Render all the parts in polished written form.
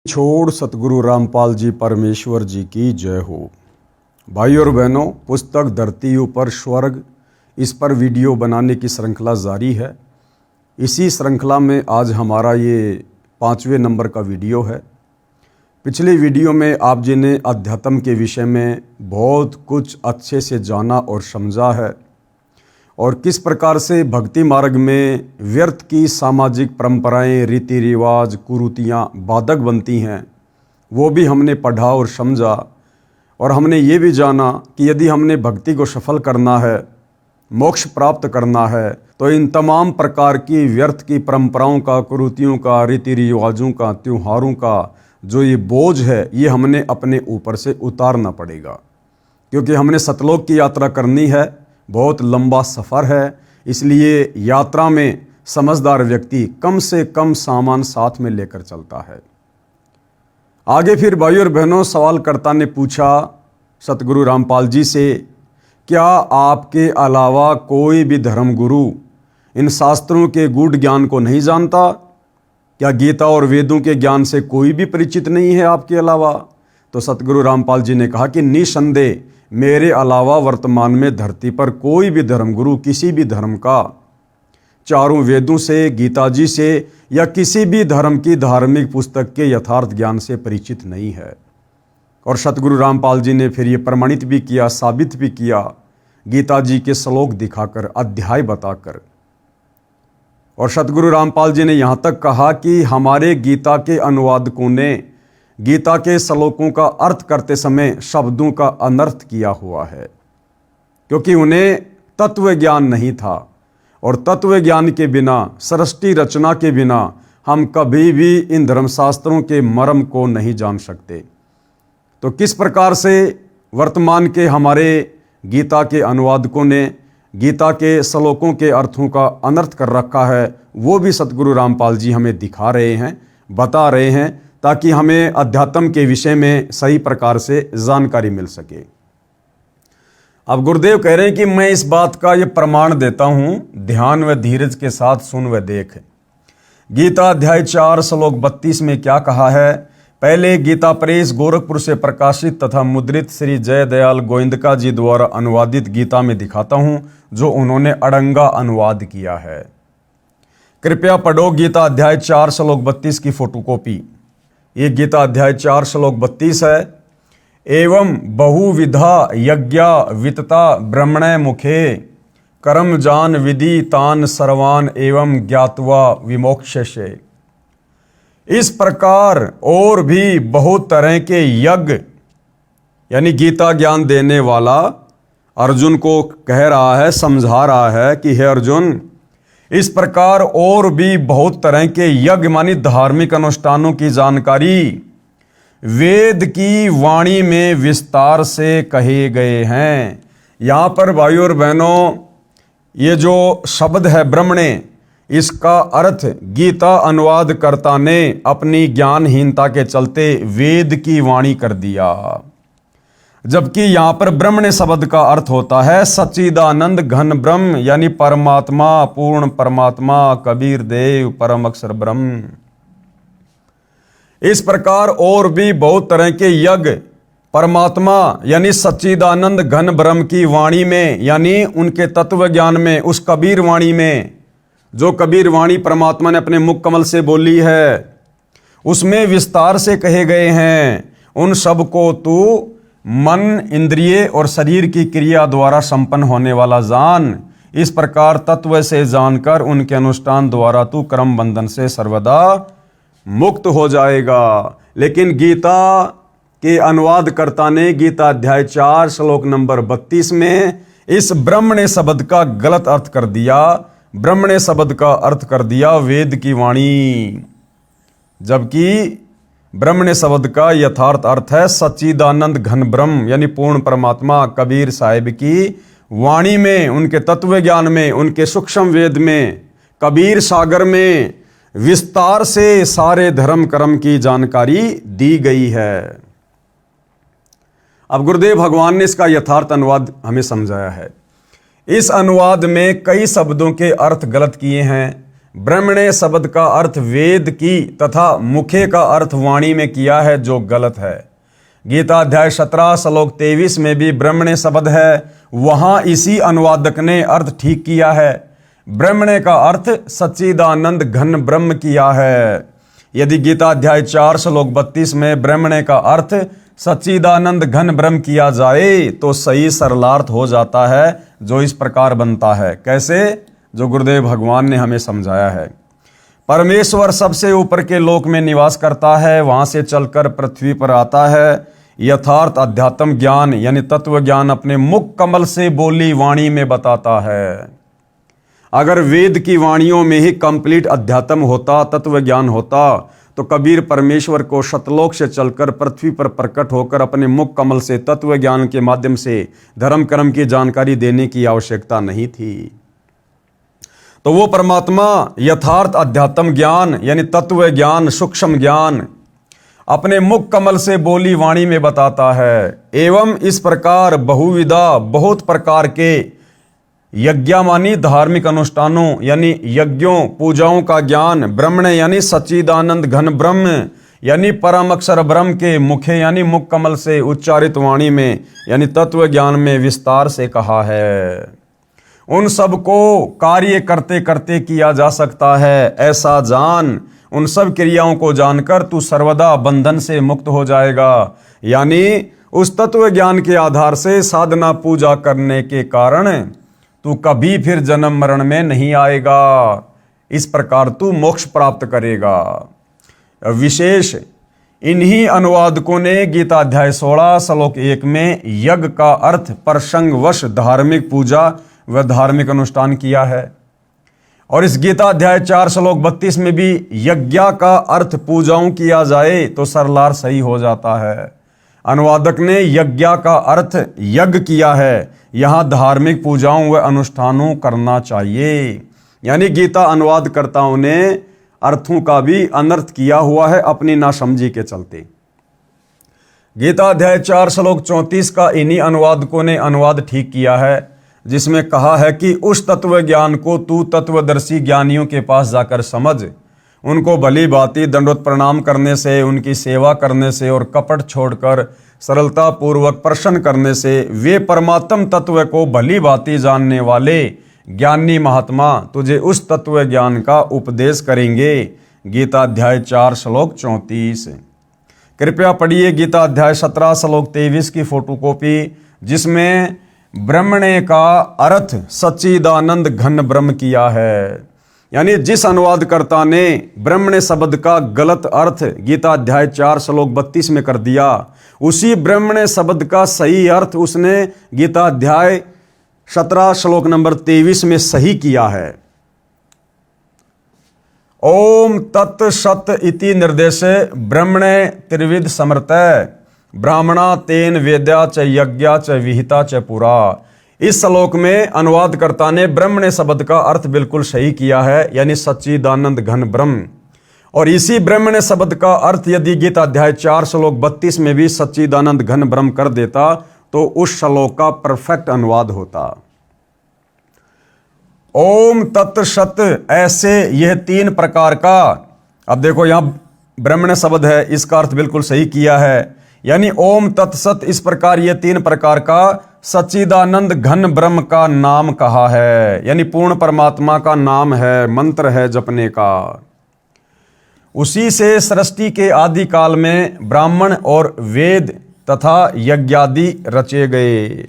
छोड़ सतगुरु रामपाल जी परमेश्वर जी की जय हो। भाई और बहनों, पुस्तक धरती ऊपर स्वर्ग, इस पर वीडियो बनाने की श्रृंखला जारी है। इसी श्रृंखला में आज हमारा ये 5वें नंबर का वीडियो है। पिछले वीडियो में आप जी ने अध्यात्म के विषय में बहुत कुछ अच्छे से जाना और समझा है, और किस प्रकार से भक्ति मार्ग में व्यर्थ की सामाजिक परंपराएं, रीति रिवाज, कुरीतियाँ बाधक बनती हैं, वो भी हमने पढ़ा और समझा। और हमने ये भी जाना कि यदि हमने भक्ति को सफल करना है, मोक्ष प्राप्त करना है, तो इन तमाम प्रकार की व्यर्थ की परंपराओं का, कुरीतियों का, रीति रिवाजों का, त्योहारों का जो ये बोझ है, ये हमने अपने ऊपर से उतारना पड़ेगा। क्योंकि हमने सतलोक की यात्रा करनी है, बहुत लंबा सफ़र है। इसलिए यात्रा में समझदार व्यक्ति कम से कम सामान साथ में लेकर चलता है। आगे फिर भाई और बहनों, सवालकर्ता ने पूछा सतगुरु रामपाल जी से, क्या आपके अलावा कोई भी धर्मगुरु इन शास्त्रों के गूढ़ ज्ञान को नहीं जानता? क्या गीता और वेदों के ज्ञान से कोई भी परिचित नहीं है आपके अलावा? तो सतगुरु रामपाल जी ने कहा कि निसंदेह मेरे अलावा वर्तमान में धरती पर कोई भी धर्मगुरु किसी भी धर्म का, चारों वेदों से, गीता जी से या किसी भी धर्म की धार्मिक पुस्तक के यथार्थ ज्ञान से परिचित नहीं है। और सतगुरु रामपाल जी ने फिर ये प्रमाणित भी किया, साबित भी किया, गीता जी के श्लोक दिखाकर, अध्याय बताकर। और सतगुरु रामपाल जी ने यहाँ तक कहा कि हमारे गीता के अनुवादकों ने गीता के श्लोकों का अर्थ करते समय शब्दों का अनर्थ किया हुआ है, क्योंकि उन्हें तत्व ज्ञान नहीं था। और तत्व ज्ञान के बिना, सृष्टि रचना के बिना हम कभी भी इन धर्मशास्त्रों के मर्म को नहीं जान सकते। तो किस प्रकार से वर्तमान के हमारे गीता के अनुवादकों ने गीता के श्लोकों के अर्थों का अनर्थ कर रखा है, वो भी सतगुरु रामपाल जी हमें दिखा रहे हैं, बता रहे हैं, ताकि हमें अध्यात्म के विषय में सही प्रकार से जानकारी मिल सके। अब गुरुदेव कह रहे हैं कि मैं इस बात का ये प्रमाण देता हूं, ध्यान व धीरज के साथ सुन व देख। गीता अध्याय 4 श्लोक 32 में क्या कहा है? पहले गीता प्रेस गोरखपुर से प्रकाशित तथा मुद्रित श्री जय दयाल गोविंदका जी द्वारा अनुवादित गीता में दिखाता हूं, जो उन्होंने अड़ंगा अनुवाद किया है। कृपया पढ़ो गीता अध्याय 4 श्लोक 32 की फोटोकॉपी। ये गीता अध्याय 4 श्लोक 32 है। एवं बहुविधा यज्ञा वितता ब्रह्मणे मुखे कर्म जान विधि तान सर्वान एवं ज्ञात्वा विमोक्षसे। इस प्रकार और भी बहुत तरह के यज्ञ, यानी गीता ज्ञान देने वाला अर्जुन को कह रहा है, समझा रहा है कि हे अर्जुन, इस प्रकार और भी बहुत तरह के यज्ञ मानी धार्मिक अनुष्ठानों की जानकारी वेद की वाणी में विस्तार से कहे गए हैं। यहाँ पर भाई और बहनों, ये जो शब्द है ब्रह्मणे, इसका अर्थ गीता अनुवादकर्ता ने अपनी ज्ञानहीनता के चलते वेद की वाणी कर दिया, जबकि यहाँ पर ब्रह्मणे शब्द का अर्थ होता है सच्चिदानंद घन ब्रह्म, यानी परमात्मा, पूर्ण परमात्मा, कबीर देव, परम अक्षर ब्रह्म। इस प्रकार और भी बहुत तरह के यज्ञ परमात्मा यानी सच्चिदानंद घन ब्रह्म की वाणी में, यानी उनके तत्व ज्ञान में, उस कबीर वाणी में, जो कबीर वाणी परमात्मा ने अपने मुख कमल से बोली है, उसमें विस्तार से कहे गए हैं। उन सब को तू मन, इंद्रिय और शरीर की क्रिया द्वारा संपन्न होने वाला जान। इस प्रकार तत्व से जानकर उनके अनुष्ठान द्वारा तू कर्म बंधन से सर्वदा मुक्त हो जाएगा। लेकिन गीता के अनुवादकर्ता ने गीता अध्याय 4 श्लोक नंबर 32 में इस ब्रह्मणे शब्द का गलत अर्थ कर दिया। ब्रह्मणे शब्द का अर्थ कर दिया वेद की वाणी, जबकि ब्रह्मणे शब्द का यथार्थ अर्थ है सच्चिदानंद घन ब्रह्म, यानी पूर्ण परमात्मा, कबीर साहिब की वाणी में, उनके तत्व ज्ञान में, उनके सूक्ष्म वेद में, कबीर सागर में विस्तार से सारे धर्म कर्म की जानकारी दी गई है। अब गुरुदेव भगवान ने इसका यथार्थ अनुवाद हमें समझाया है। इस अनुवाद में कई शब्दों के अर्थ गलत किए हैं, ब्रह्मणे शब्द का अर्थ वेद की तथा मुखे का अर्थ वाणी में किया है, जो गलत है। गीता अध्याय 17 श्लोक 23 में भी ब्रह्मणे शब्द है, वहां इसी अनुवादक ने अर्थ ठीक किया है। ब्रह्मणे का अर्थ सच्चिदानंद घन ब्रह्म किया है। यदि गीता अध्याय 4 श्लोक 32 में ब्रह्मणे का अर्थ सच्चिदानंद घन ब्रह्म किया जाए तो सही सरलार्थ हो जाता है, जो इस प्रकार बनता है। कैसे? जो गुरुदेव भगवान ने हमें समझाया है। परमेश्वर सबसे ऊपर के लोक में निवास करता है, वहां से चलकर पृथ्वी पर आता है। यथार्थ अध्यात्म ज्ञान यानी तत्व ज्ञान अपने मुख कमल से बोली वाणी में बताता है। अगर वेद की वाणियों में ही कंप्लीट अध्यात्म होता, तत्व ज्ञान होता, तो कबीर परमेश्वर को शतलोक से चलकर पृथ्वी पर प्रकट होकर अपने मुख कमल से तत्व ज्ञान के माध्यम से धर्म कर्म की जानकारी देने की आवश्यकता नहीं थी। तो वो परमात्मा यथार्थ अध्यात्म ज्ञान यानी तत्व ज्ञान, सूक्ष्म ज्ञान अपने मुख कमल से बोली वाणी में बताता है। एवं इस प्रकार बहुविधा बहुत प्रकार के यज्ञामानी धार्मिक अनुष्ठानों यानी यज्ञों पूजाओं का ज्ञान ब्रह्मणे यानी सच्चिदानंद घन ब्रह्म यानी परम अक्षर ब्रह्म के मुखे यानी मुख कमल से उच्चारित वाणी में यानी तत्व ज्ञान में विस्तार से कहा है। उन सब को कार्य करते करते किया जा सकता है, ऐसा जान। उन सब क्रियाओं को जानकर तू सर्वदा बंधन से मुक्त हो जाएगा। यानी उस तत्व ज्ञान के आधार से साधना पूजा करने के कारण तू कभी फिर जन्म मरण में नहीं आएगा। इस प्रकार तू मोक्ष प्राप्त करेगा। विशेष इन्हीं अनुवादकों ने गीता अध्याय 16 श्लोक 1 में यज्ञ का अर्थ प्रसंगवश धार्मिक पूजा व धार्मिक अनुष्ठान किया है, और इस गीता अध्याय 4 श्लोक 32 में भी यज्ञ का अर्थ पूजाओं किया जाए तो सरलार सही हो जाता है। अनुवादक ने यज्ञ का अर्थ यज्ञ किया है, यहां धार्मिक पूजाओं व अनुष्ठानों करना चाहिए। यानी गीता अनुवादकर्ताओं ने अर्थों का भी अनर्थ किया हुआ है अपनी नासमझी के चलते। गीता अध्याय 4 श्लोक 34 का इन्हीं अनुवादकों ने अनुवाद ठीक किया है, जिसमें कहा है कि उस तत्व ज्ञान को तू तत्वदर्शी ज्ञानियों के पास जाकर समझ। उनको भली भांति दंडवत प्रणाम करने से, उनकी सेवा करने से और कपट छोड़कर सरलता पूर्वक प्रसन्न करने से वे परमात्म तत्व को भली भांति जानने वाले ज्ञानी महात्मा तुझे उस तत्व ज्ञान का उपदेश करेंगे। गीता अध्याय 4 श्लोक 34। कृपया पढ़िए गीता अध्याय 17 श्लोक 23 की फोटोकॉपी, जिसमें ब्रह्मणे का अर्थ सच्चिदानंद घन ब्रह्म किया है। यानी जिस अनुवादकर्ता ने ब्रह्मणे शब्द का गलत अर्थ गीता अध्याय 4 श्लोक 32 में कर दिया, उसी ब्रह्मणे शब्द का सही अर्थ उसने गीता अध्याय 17 श्लोक नंबर 23 में सही किया है। ओम तत् सत इति निर्देशे ब्रह्मणे त्रिविध समर्तय ब्राह्मणा तेन वेद्या च यज्ञा च विहिता च पुरा। इस श्लोक में अनुवादकर्ता ने ब्रह्मणे शब्द का अर्थ बिल्कुल सही किया है, यानी सच्चिदानंद घन ब्रह्म। और इसी ब्रह्मणे शब्द का अर्थ यदि गीता अध्याय 4 श्लोक 32 में भी सच्चिदानंद घन ब्रह्म कर देता तो उस श्लोक का परफेक्ट अनुवाद होता। ओम तत् सत, ऐसे यह 3 प्रकार का, अब देखो यहां ब्रह्मणे शब्द है, इसका अर्थ बिल्कुल सही किया है, यानी ओम तत्सत इस प्रकार ये 3 प्रकार का सच्चिदानंद घन ब्रह्म का नाम कहा है, यानी पूर्ण परमात्मा का नाम है, मंत्र है जपने का। उसी से सृष्टि के आदि काल में ब्राह्मण और वेद तथा यज्ञादि रचे गए।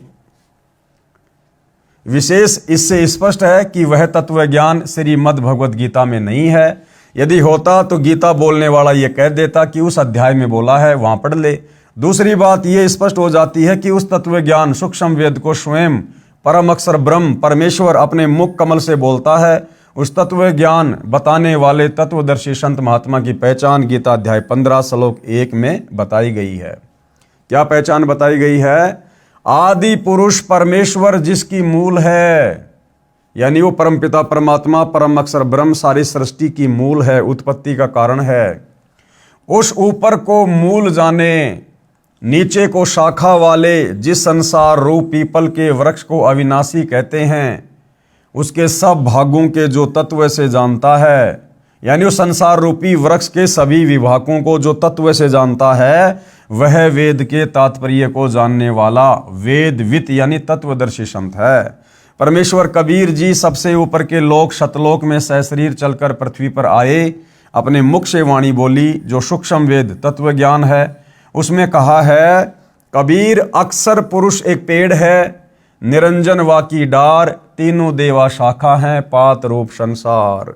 विशेष इससे स्पष्ट है कि वह तत्व ज्ञान श्रीमद् भगवद गीता में नहीं है। यदि होता तो गीता बोलने वाला यह कह देता कि उस अध्याय में बोला है, वहां पढ़ ले। दूसरी बात यह स्पष्ट हो जाती है कि उस तत्व ज्ञान सूक्ष्म वेद को स्वयं परम अक्षर ब्रह्म परमेश्वर अपने मुख कमल से बोलता है। उस तत्व ज्ञान बताने वाले तत्वदर्शी संत महात्मा की पहचान गीता अध्याय 15 श्लोक 1 में बताई गई है। क्या पहचान बताई गई है? आदि पुरुष परमेश्वर जिसकी मूल है, यानी वो परमपिता परमात्मा परम अक्षर ब्रह्म सारी सृष्टि की मूल है, उत्पत्ति का कारण है। उस ऊपर को मूल जाने, नीचे को शाखा वाले जिस संसार रूप पीपल के वृक्ष को अविनाशी कहते हैं, उसके सब भागों के जो तत्व से जानता है, यानी उस संसार रूपी वृक्ष के सभी विभागों को जो तत्व से जानता है, वह वेद के तात्पर्य को जानने वाला वेदवित यानी तत्वदर्शी संत है। परमेश्वर कबीर जी सबसे ऊपर के लोक शतलोक में सशरीर चलकर पृथ्वी पर आए, अपने मुख से वाणी बोली जो सूक्ष्म वेद तत्व ज्ञान है। उसमें कहा है, कबीर अक्सर पुरुष एक पेड़ है, निरंजन वा की डार, तीनों देवा शाखा हैं, पात रूप संसार।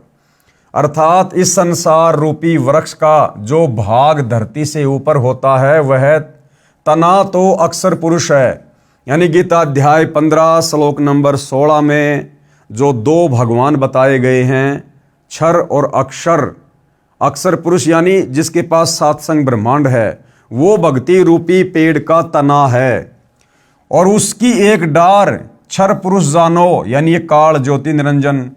अर्थात इस संसार रूपी वृक्ष का जो भाग धरती से ऊपर होता है वह तना तो अक्सर पुरुष है। यानी गीता अध्याय 15 श्लोक नंबर 16 में जो दो भगवान बताए गए हैं, क्षर और अक्षर। अक्षर पुरुष यानी जिसके पास सातसंग ब्रह्मांड है, वो भक्ति रूपी पेड़ का तना है, और उसकी एक डार क्षर पुरुष जानो, यानी ये काल ज्योति निरंजन।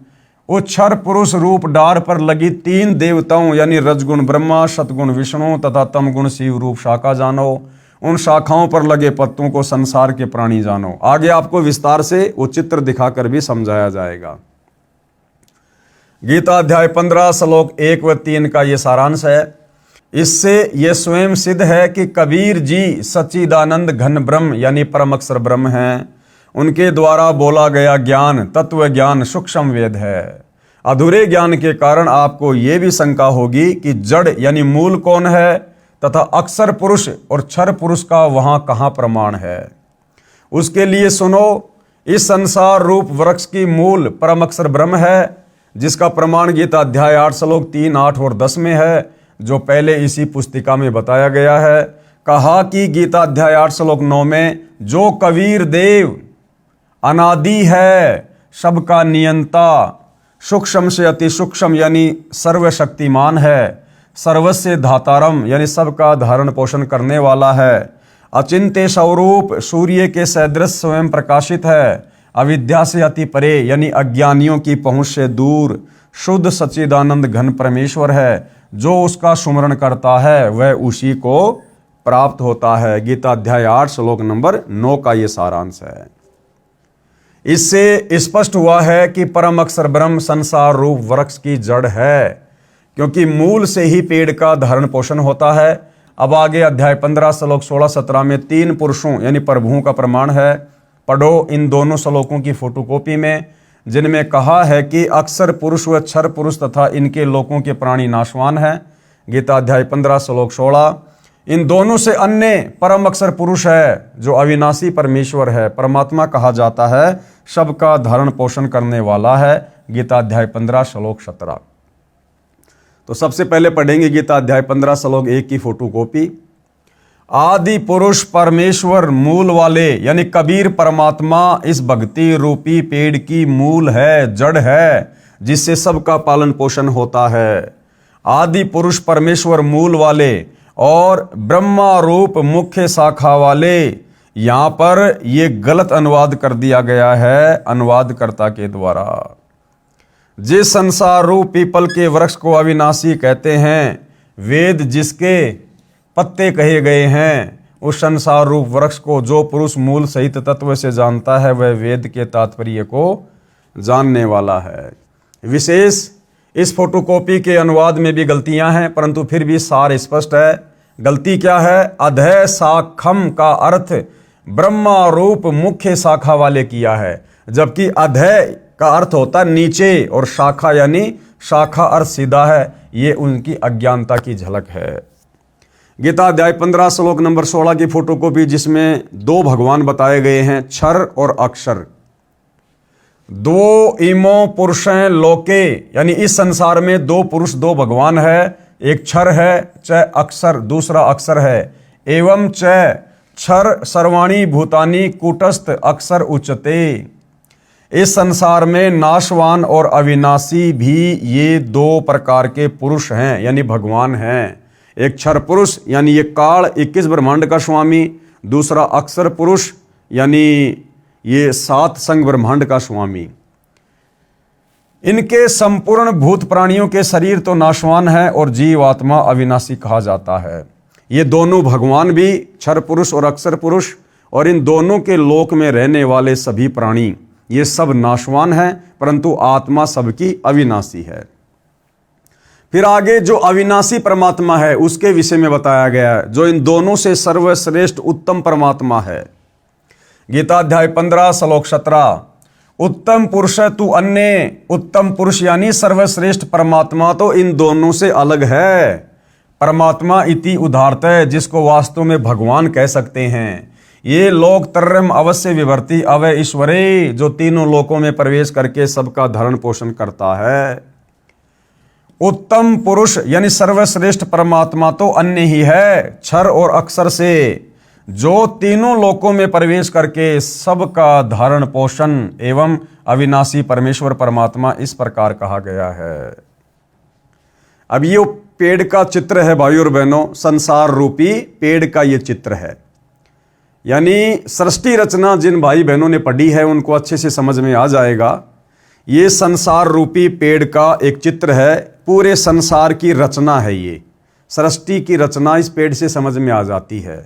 वो क्षर पुरुष रूप डार पर लगी तीन देवताओं यानी रजगुण ब्रह्मा, सतगुण विष्णु तथा तमगुण शिव रूप शाखा जानो। उन शाखाओं पर लगे पत्तों को संसार के प्राणी जानो। आगे आपको विस्तार से वो चित्र दिखाकर भी समझाया जाएगा। गीता अध्याय 15 श्लोक 1 व 3 का ये सारांश है। इससे यह स्वयं सिद्ध है कि कबीर जी सच्चिदानंद घन ब्रह्म यानी परम अक्षर ब्रह्म हैं। उनके द्वारा बोला गया ज्ञान तत्व ज्ञान सूक्ष्म वेद है। अधूरे ज्ञान के कारण आपको यह भी शंका होगी कि जड़ यानी मूल कौन है तथा अक्षर पुरुष और क्षर पुरुष का वहां कहां प्रमाण है। उसके लिए सुनो, इस संसार रूप वृक्ष की मूल परम अक्षर ब्रह्म है, जिसका प्रमाण गीता अध्याय 8 श्लोक 3, 8 और 10 में है, जो पहले इसी पुस्तिका में बताया गया है। कहा कि गीता अध्याय 8 श्लोक 9 में जो कबीर देव अनादि है, सबका नियंता, सूक्ष्म से अति सूक्ष्म यानी सर्वशक्तिमान है, सर्वस्य धातारम यानी सबका धारण पोषण करने वाला है, अचिंत्य स्वरूप सूर्य के सदृश स्वयं प्रकाशित है, अविद्या से अति परे यानी अज्ञानियों की पहुंच से दूर, शुद्ध सच्चिदानंद घन परमेश्वर है। जो उसका सुमरण करता है वह उसी को प्राप्त होता है। गीता अध्याय 8 श्लोक नंबर 9 का ये सारांश है। इससे स्पष्ट हुआ है कि परम अक्षर ब्रह्म संसार रूप वृक्ष की जड़ है, क्योंकि मूल से ही पेड़ का धारण पोषण होता है। अब आगे अध्याय 15 श्लोक 16-17 में तीन पुरुषों यानी प्रभुओं का प्रमाण है। पढ़ो इन दोनों श्लोकों की फोटोकॉपी में, जिनमें कहा है कि अक्षर पुरुष व क्षर पुरुष तथा इनके लोकों के प्राणी नाशवान हैं। गीता अध्याय 15 श्लोक 16। इन दोनों से अन्य परम अक्षर पुरुष है जो अविनाशी परमेश्वर है, परमात्मा कहा जाता है, सबका धारण पोषण करने वाला है। गीता अध्याय 15 श्लोक 17। तो सबसे पहले पढ़ेंगे गीता अध्याय 15 श्लोक 1 की फोटोकॉपी। आदि पुरुष परमेश्वर मूल वाले यानी कबीर परमात्मा इस भक्ति रूपी पेड़ की मूल है, जड़ है, जिससे सबका पालन पोषण होता है। आदि पुरुष परमेश्वर मूल वाले और ब्रह्मा रूप मुख्य शाखा वाले। यहां पर यह गलत अनुवाद कर दिया गया है अनुवादकर्ता के द्वारा। जिस संसार रूप पीपल के वृक्ष को अविनाशी कहते हैं, वेद जिसके पत्ते कहे गए हैं, उस संसार रूप वृक्ष को जो पुरुष मूल सहित तत्व से जानता है वह वेद के तात्पर्य को जानने वाला है। विशेष इस फोटोकॉपी के अनुवाद में भी गलतियां हैं, परंतु फिर भी सार स्पष्ट है। गलती क्या है? अधय शाखम का अर्थ ब्रह्मा रूप मुख्य शाखा वाले किया है, जबकि अधय का अर्थ होता है नीचे और शाखा यानी शाखा अर्थ सीधा है। ये उनकी अज्ञानता की झलक है। गीता अध्याय 15 श्लोक नंबर 16 की फोटोकॉपी, जिसमें दो भगवान बताए गए हैं, क्षर और अक्षर। दो इमो पुरुषें लोके यानी इस संसार में दो पुरुष दो भगवान है। एक क्षर है च अक्षर, दूसरा अक्षर है। एवं च क्षर सर्वाणी भूतानी कूटस्थ अक्षर उच्चते। इस संसार में नाशवान और अविनाशी भी ये दो प्रकार के पुरुष हैं यानी भगवान हैं। एक क्षर पुरुष यानी ये काल 21 ब्रह्मांड का स्वामी, दूसरा अक्षर पुरुष यानी ये 7 संग ब्रह्मांड का स्वामी। इनके संपूर्ण भूत प्राणियों के शरीर तो नाशवान है और जीव आत्मा अविनाशी कहा जाता है। ये दोनों भगवान भी क्षर पुरुष और अक्षर पुरुष और इन दोनों के लोक में रहने वाले सभी प्राणी ये सब नाशवान हैं, परंतु आत्मा सबकी अविनाशी है। फिर आगे जो अविनाशी परमात्मा है उसके विषय में बताया गया है, जो इन दोनों से सर्वश्रेष्ठ उत्तम परमात्मा है। गीता अध्याय 15 श्लोक 17, उत्तम पुरुष तू अन्य, उत्तम पुरुष यानी सर्वश्रेष्ठ परमात्मा तो इन दोनों से अलग है। परमात्मा इति उदाहरत है, जिसको वास्तव में भगवान कह सकते हैं। ये लोक तरम अवश्य विवर्ती अवय ईश्वरे, जो तीनों लोकों में प्रवेश करके सबका धरण पोषण करता है। उत्तम पुरुष यानी सर्वश्रेष्ठ परमात्मा तो अन्य ही है, क्षर और अक्षर से, जो तीनों लोकों में प्रवेश करके सबका धारण पोषण एवं अविनाशी परमेश्वर परमात्मा इस प्रकार कहा गया है। अब ये पेड़ का चित्र है भाइयों और बहनों, संसार रूपी पेड़ का ये चित्र है। यानी सृष्टि रचना जिन भाई बहनों ने पढ़ी है उनको अच्छे से समझ में आ जाएगा। ये संसार रूपी पेड़ का एक चित्र है, पूरे संसार की रचना है। ये सृष्टि की रचना इस पेड़ से समझ में आ जाती है।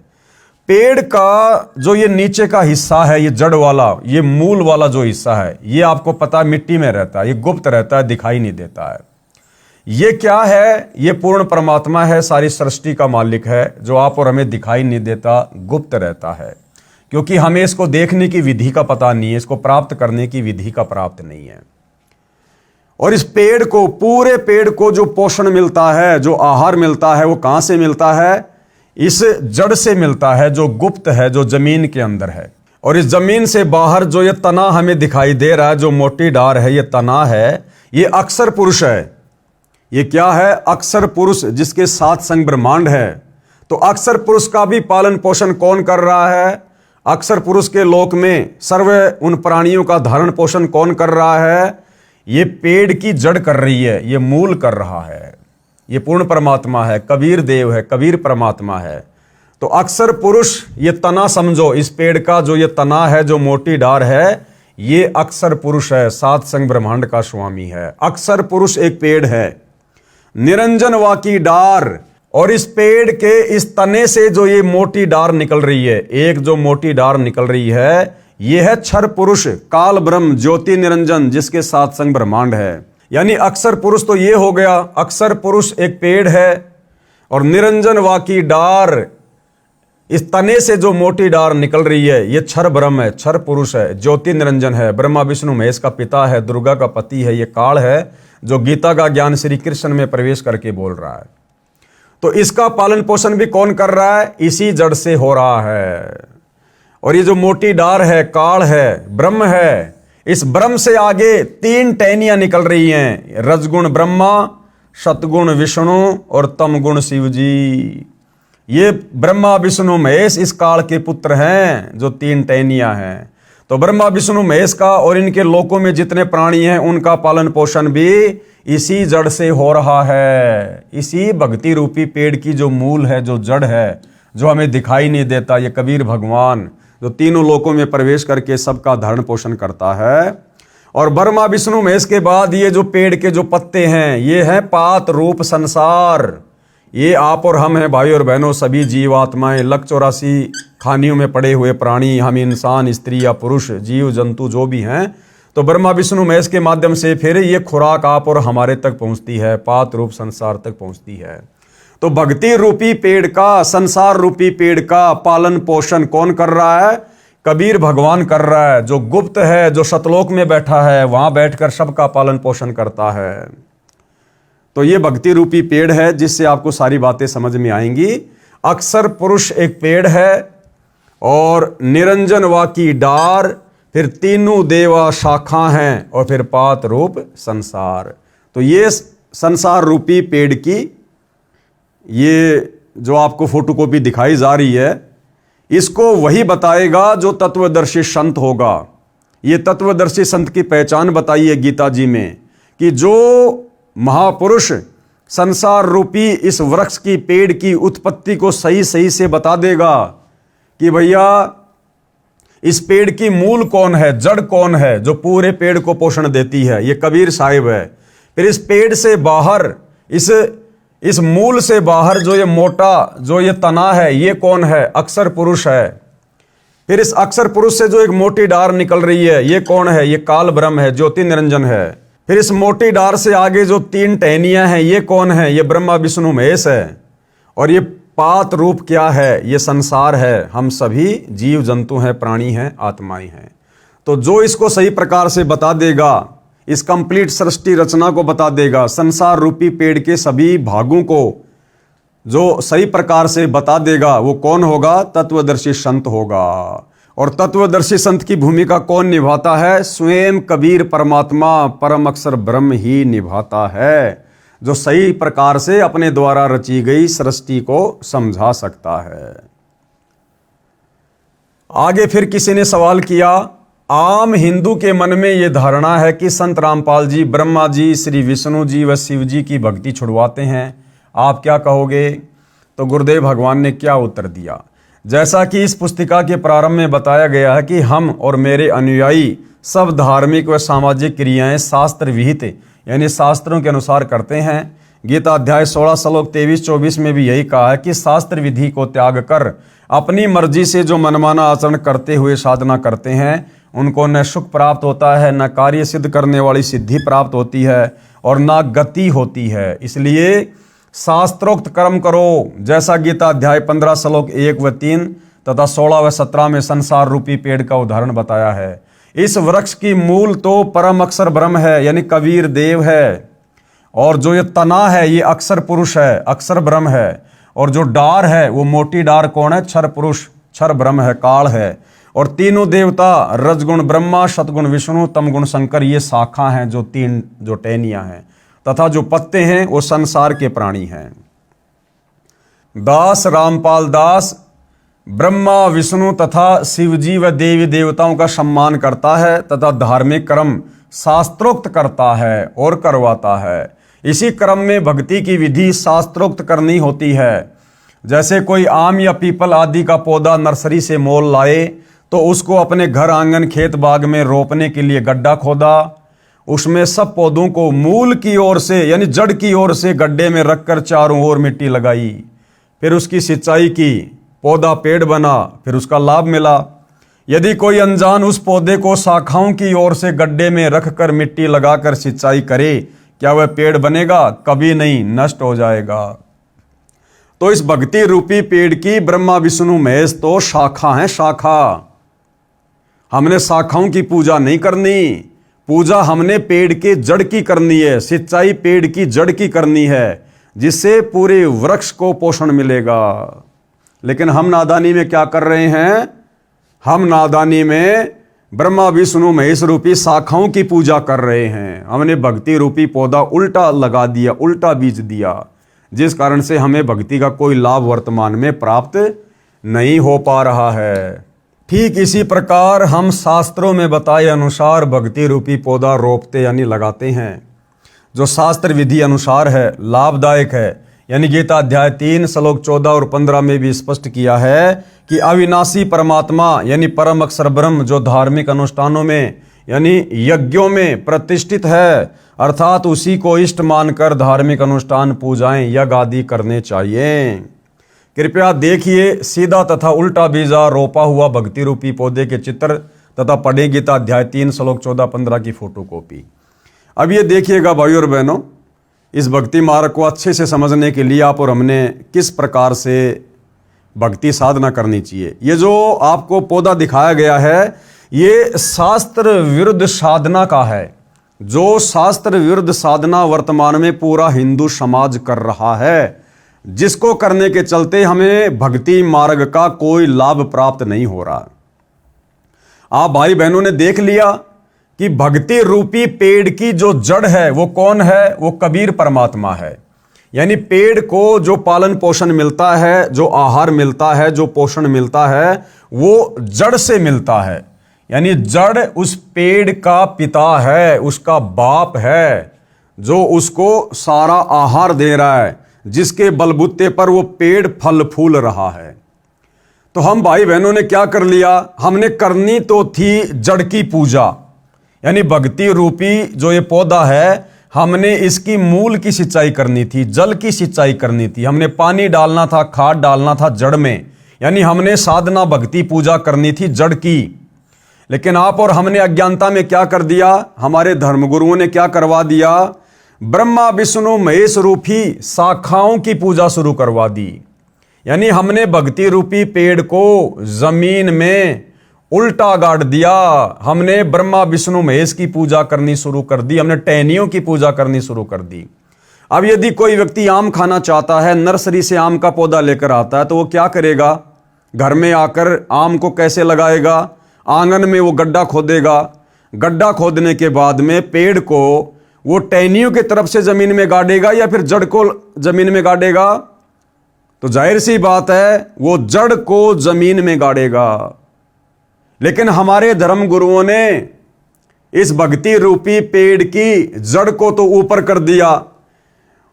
पेड़ का जो ये नीचे का हिस्सा है, ये जड़ वाला, ये मूल वाला जो हिस्सा है, ये आपको पता है मिट्टी में रहता है, ये गुप्त रहता है, दिखाई नहीं देता है। ये क्या है? ये पूर्ण परमात्मा है, सारी सृष्टि का मालिक है, जो आप और हमें दिखाई नहीं देता, गुप्त रहता है, क्योंकि हमें इसको देखने की विधि का पता नहीं है, इसको प्राप्त करने की विधि का प्राप्त नहीं है। और इस पेड़ को, पूरे पेड़ को जो पोषण मिलता है, जो आहार मिलता है, वो कहां से मिलता है? इस जड़ से मिलता है, जो गुप्त है, जो जमीन के अंदर है। और इस जमीन से बाहर जो ये तना हमें दिखाई दे रहा है, जो मोटी डार है, ये तना है, ये अक्षर पुरुष है। ये क्या है? अक्षर पुरुष, जिसके साथ संग ब्रह्मांड है। तो अक्षर पुरुष का भी पालन पोषण कौन कर रहा है? अक्षर पुरुष के लोक में सर्व उन प्राणियों का धारण पोषण कौन कर रहा है? ये पेड़ की जड़ कर रही है, ये मूल कर रहा है। ये पूर्ण परमात्मा है, कबीर देव है, कबीर परमात्मा है। तो अक्षर पुरुष ये तना समझो, इस पेड़ का जो ये तना है, जो मोटी डार है, ये अक्षर पुरुष है, सात संग ब्रह्मांड का स्वामी है। अक्षर पुरुष एक पेड़ है, निरंजन वाकी डार। और इस पेड़ के इस तने से जो ये मोटी डार निकल रही है, एक जो मोटी डार निकल रही है, ये है क्षर पुरुष, काल ब्रह्म, ज्योति निरंजन, जिसके साथ संग ब्रह्मांड है। यानी अक्षर पुरुष तो ये हो गया, अक्षर पुरुष एक पेड़ है, और निरंजन वाकी डार, इस तने से जो मोटी डार निकल रही है, ये क्षर ब्रह्म है, क्षर पुरुष है, ज्योति निरंजन है, ब्रह्मा विष्णु महेश का पिता है, दुर्गा का पति है, ये काल है, जो गीता का ज्ञान श्री कृष्ण में प्रवेश करके बोल रहा है। तो इसका पालन पोषण भी कौन कर रहा है? इसी जड़ से हो रहा है। और ये जो मोटी डार है, काल है, ब्रह्म है, इस ब्रह्म से आगे तीन टहनियां निकल रही हैं, रजगुण ब्रह्मा, सतगुण विष्णु और तमगुण शिव जी। ये ब्रह्मा विष्णु महेश इस काल के पुत्र हैं, जो तीन टहनियां हैं। तो ब्रह्मा विष्णु महेश का और इनके लोकों में जितने प्राणी हैं, उनका पालन पोषण भी इसी जड़ से हो रहा है। इसी भक्ति रूपी पेड़ की जो मूल है, जो जड़ है, जो हमें दिखाई नहीं देता, ये कबीर भगवान, जो तीनों लोकों में प्रवेश करके सबका धारण पोषण करता है। और ब्रह्मा विष्णु महेश के बाद ये जो पेड़ के जो पत्ते हैं, ये हैं पात रूप संसार। ये आप और हम हैं भाई और बहनों, सभी जीवात्माएं, 184 खानियों में पड़े हुए प्राणी, हम इंसान, स्त्री या पुरुष, जीव जंतु जो भी हैं। तो ब्रह्मा विष्णु महेश के माध्यम से फिर ये खुराक आप और हमारे तक पहुंचती है, पात रूप संसार तक पहुंचती है। तो भक्ति रूपी पेड़ का, संसार रूपी पेड़ का पालन पोषण कौन कर रहा है? कबीर भगवान कर रहा है, जो गुप्त है, जो सतलोक में बैठा है, वहां बैठकर सबका पालन पोषण करता है। तो ये भक्ति रूपी पेड़ है, जिससे आपको सारी बातें समझ में आएंगी। अक्षर पुरुष एक पेड़ है, और निरंजन वाकी डार, फिर तीनों देवा शाखा हैं, और फिर पात रूप संसार। तो ये संसार रूपी पेड़ की ये जो आपको फोटोकॉपी दिखाई जा रही है, इसको वही बताएगा जो तत्वदर्शी संत होगा। ये तत्वदर्शी संत की पहचान बताई है गीता जी में, कि जो महापुरुष संसार रूपी इस वृक्ष की, पेड़ की उत्पत्ति को सही सही से बता देगा कि भैया इस पेड़ की मूल कौन है, जड़ कौन है, जो पूरे पेड़ को पोषण देती है, ये कबीर साहिब है। फिर इस पेड़ से बाहर, इस मूल से बाहर जो ये मोटा, जो ये तना है, ये कौन है? अक्षर पुरुष है। फिर इस अक्षर पुरुष से जो एक मोटी डार निकल रही है, ये कौन है? ये काल ब्रह्म है, ज्योति निरंजन है। फिर इस मोटी डार से आगे जो 3 टहनियां हैं, ये कौन है? ये ब्रह्मा विष्णु महेश है। और ये पात रूप क्या है? ये संसार है। हम सभी जीव जंतु हैं, प्राणी हैं, आत्माएं हैं। तो जो इसको सही प्रकार से बता देगा, इस कंप्लीट सृष्टि रचना को बता देगा, संसार रूपी पेड़ के सभी भागों को जो सही प्रकार से बता देगा, वो कौन होगा? तत्वदर्शी संत होगा। और तत्वदर्शी संत की भूमिका कौन निभाता है? स्वयं कबीर परमात्मा परम अक्षर ब्रह्म ही निभाता है, जो सही प्रकार से अपने द्वारा रची गई सृष्टि को समझा सकता है। आगे फिर किसी ने सवाल किया, आम हिंदू के मन में यह धारणा है कि संत रामपाल जी ब्रह्मा जी, श्री विष्णु जी व शिव जी की भक्ति छुड़वाते हैं, आप क्या कहोगे? तो गुरुदेव भगवान ने क्या उत्तर दिया? जैसा कि इस पुस्तिका के प्रारंभ में बताया गया है कि हम और मेरे अनुयायी सब धार्मिक व सामाजिक क्रियाएं शास्त्र विहित यानी शास्त्रों के अनुसार करते हैं। गीता अध्याय 16 श्लोक 23-24 में भी यही कहा है कि शास्त्र विधि को त्याग कर अपनी मर्जी से जो मनमाना आचरण करते हुए साधना करते हैं, उनको न सुख प्राप्त होता है, न कार्य सिद्ध करने वाली सिद्धि प्राप्त होती है, और न गति होती है। इसलिए शास्त्रोक्त कर्म करो, जैसा गीता अध्याय 15 श्लोक 1 व 3 तथा 16 व 17 में संसार रूपी पेड़ का उदाहरण बताया है। इस वृक्ष की मूल तो परम अक्षर ब्रह्म है, यानी कबीर देव है, और जो ये तना है ये अक्षर पुरुष है, अक्षर ब्रह्म है, और जो डार है वो मोटी डार कौन है? क्षर पुरुष, क्षर ब्रह्म है, काल है। और तीनों देवता रजगुण ब्रह्मा, सतगुण विष्णु, तमगुण शंकर, ये शाखा हैं, जो 3 जो टहनियां हैं, तथा जो पत्ते हैं वो संसार के प्राणी हैं। दास रामपाल दास ब्रह्मा विष्णु तथा शिवजी व देवी देवताओं का सम्मान करता है तथा धार्मिक कर्म शास्त्रोक्त करता है और करवाता है। इसी क्रम में भक्ति की विधि शास्त्रोक्त करनी होती है। जैसे कोई आम या पीपल आदि का पौधा नर्सरी से मोल लाए तो उसको अपने घर आंगन खेत बाग में रोपने के लिए गड्ढा खोदा, उसमें सब पौधों को मूल की ओर से यानी जड़ की ओर से गड्ढे में रखकर चारों ओर मिट्टी लगाई, फिर उसकी सिंचाई की, पौधा पेड़ बना, फिर उसका लाभ मिला। यदि कोई अनजान उस पौधे को शाखाओं की ओर से गड्ढे में रखकर मिट्टी लगाकर सिंचाई करे, क्या वह पेड़ बनेगा? कभी नहीं, नष्ट हो जाएगा। तो इस भक्ति रूपी पेड़ की ब्रह्मा विष्णु महेश तो शाखा है, शाखा। हमने शाखाओं की पूजा नहीं करनी, पूजा हमने पेड़ के जड़ की करनी है, सिंचाई पेड़ की जड़ की करनी है, जिससे पूरे वृक्ष को पोषण मिलेगा। लेकिन हम नादानी में क्या कर रहे हैं? हम नादानी में ब्रह्मा विष्णु महेश रूपी शाखाओं की पूजा कर रहे हैं। हमने भक्ति रूपी पौधा उल्टा लगा दिया, उल्टा बीज दिया, जिस कारण से हमें भक्ति का कोई लाभ वर्तमान में प्राप्त नहीं हो पा रहा है। ठीक इसी प्रकार हम शास्त्रों में बताए अनुसार भक्ति रूपी पौधा रोपते यानी लगाते हैं, जो शास्त्र विधि अनुसार है, लाभदायक है। यानी गीता अध्याय 3 श्लोक 14 और 15 में भी स्पष्ट किया है कि अविनाशी परमात्मा यानी परम अक्षर ब्रह्म जो धार्मिक अनुष्ठानों में यानी यज्ञों में प्रतिष्ठित है, अर्थात उसी को इष्ट मानकर धार्मिक अनुष्ठान पूजाएं यज्ञ आदि करने चाहिए। कृपया देखिए सीधा तथा उल्टा बीजा रोपा हुआ भक्ति रूपी पौधे के चित्र तथा पढ़े गीता अध्याय 3 श्लोक 14-15 की फोटोकॉपी। अब ये देखिएगा भाइयों और बहनों, इस भक्ति मार्ग को अच्छे से समझने के लिए आप और हमने किस प्रकार से भक्ति साधना करनी चाहिए। ये जो आपको पौधा दिखाया गया है, ये शास्त्र विरुद्ध साधना का है। जो शास्त्र विरुद्ध साधना वर्तमान में पूरा हिंदू समाज कर रहा है, जिसको करने के चलते हमें भक्ति मार्ग का कोई लाभ प्राप्त नहीं हो रहा। आप भाई बहनों ने देख लिया कि भक्ति रूपी पेड़ की जो जड़ है वो कौन है? वो कबीर परमात्मा है। यानी पेड़ को जो पालन पोषण मिलता है, जो आहार मिलता है, जो पोषण मिलता है, वो जड़ से मिलता है। यानी जड़ उस पेड़ का पिता है, उसका बाप है, जो उसको सारा आहार दे रहा है, जिसके बलबूते पर वो पेड़ फल फूल रहा है। तो हम भाई बहनों ने क्या कर लिया? हमने करनी तो थी जड़ की पूजा, यानी भक्ति रूपी जो ये पौधा है, हमने इसकी मूल की सिंचाई करनी थी, जल की सिंचाई करनी थी, हमने पानी डालना था, खाद डालना था जड़ में, यानी हमने साधना भक्ति पूजा करनी थी जड़ की। लेकिन आप और हमने अज्ञानता में क्या कर दिया, हमारे धर्मगुरुओं ने क्या करवा दिया, ब्रह्मा विष्णु महेश रूपी शाखाओं की पूजा शुरू करवा दी। यानी हमने भक्ति रूपी पेड़ को जमीन में उल्टा गाड़ दिया। हमने ब्रह्मा विष्णु महेश की पूजा करनी शुरू कर दी, हमने टहनियों की पूजा करनी शुरू कर दी। अब यदि कोई व्यक्ति आम खाना चाहता है, नर्सरी से आम का पौधा लेकर आता है, तो वो क्या करेगा, घर में आकर आम को कैसे लगाएगा, आंगन में वो गड्ढा खोदेगा। गड्ढा खोदने के बाद में पेड़ को वो टहनियों की तरफ से जमीन में गाड़ेगा या फिर जड़ को जमीन में गाड़ेगा। तो जाहिर सी बात है वो जड़ को जमीन में गाड़ेगा। लेकिन हमारे धर्म गुरुओं ने इस भक्ति रूपी पेड़ की जड़ को तो ऊपर कर दिया,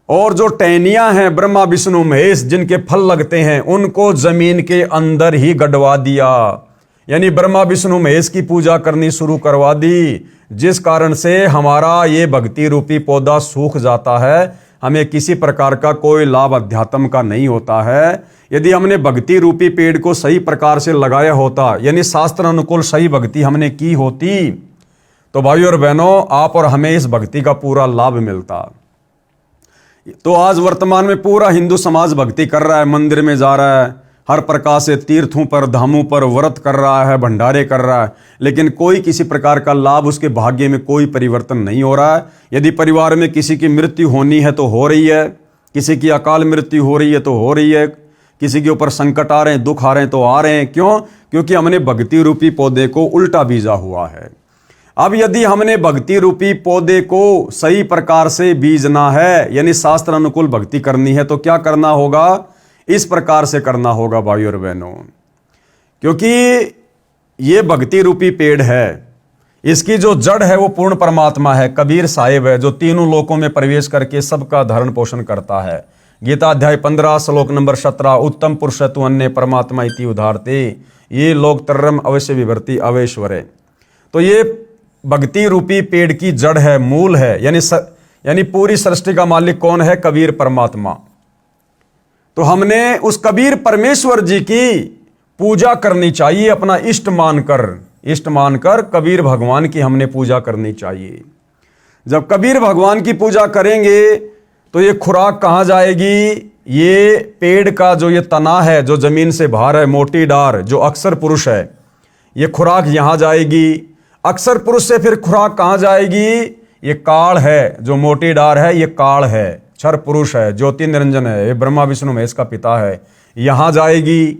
और जो टहनियां हैं ब्रह्मा विष्णु महेश जिनके फल लगते हैं, उनको जमीन के अंदर ही गड़वा दिया। यानी ब्रह्मा विष्णु महेश की पूजा करनी शुरू करवा दी, जिस कारण से हमारा ये भक्ति रूपी पौधा सूख जाता है। हमें किसी प्रकार का कोई लाभ अध्यात्म का नहीं होता है। यदि हमने भक्ति रूपी पेड़ को सही प्रकार से लगाया होता, यानी शास्त्र अनुकूल सही भक्ति हमने की होती, तो भाइयों और बहनों आप और हमें इस भक्ति का पूरा लाभ मिलता। तो आज वर्तमान में पूरा हिंदू समाज भक्ति कर रहा है, मंदिर में जा रहा है, हर प्रकार से तीर्थों पर धामों पर व्रत कर रहा है, भंडारे कर रहा है, लेकिन कोई किसी प्रकार का लाभ उसके भाग्य में कोई परिवर्तन नहीं हो रहा है। यदि परिवार में किसी की मृत्यु होनी है तो हो रही है, किसी की अकाल मृत्यु हो रही है तो हो रही है, किसी के ऊपर संकट आ रहे हैं, दुख आ रहे हैं तो आ रहे हैं। क्यों? क्योंकि हमने भक्ति रूपी पौधे को उल्टा बीजा हुआ है। अब यदि हमने भक्ति रूपी पौधे को सही प्रकार से बीजना है, यानी शास्त्र अनुकूल भक्ति करनी है, तो क्या करना होगा, इस प्रकार से करना होगा भाइयों और बहनों। क्योंकि ये भक्ति रूपी पेड़ है, इसकी जो जड़ है वो पूर्ण परमात्मा है, कबीर साहिब है, जो तीनों लोकों में प्रवेश करके सबका धारण पोषण करता है। गीता अध्याय 15 श्लोक नंबर 17, उत्तम पुरुष तु अन्य परमात्मा इति उदारते ये लोक तरम अवश्य विभर्ति अवेश्वरे। तो ये भक्ति रूपी पेड़ की जड़ है, मूल है, यानी पूरी सृष्टि का मालिक कौन है, कबीर परमात्मा। तो हमने उस कबीर परमेश्वर जी की पूजा करनी चाहिए, अपना इष्ट मानकर कबीर भगवान की हमने पूजा करनी चाहिए। जब कबीर भगवान की पूजा करेंगे तो ये खुराक कहाँ जाएगी, ये पेड़ का जो ये तना है, जो जमीन से बाहर है, मोटी डार, जो अक्षर पुरुष है, ये खुराक यहां जाएगी। अक्षर पुरुष से फिर खुराक कहाँ जाएगी, ये काल है, जो मोटी डार है, ये काल है, क्षर पुरुष है, ज्योति निरंजन है, ये ब्रह्मा विष्णु महेश का पिता है, यहां जाएगी।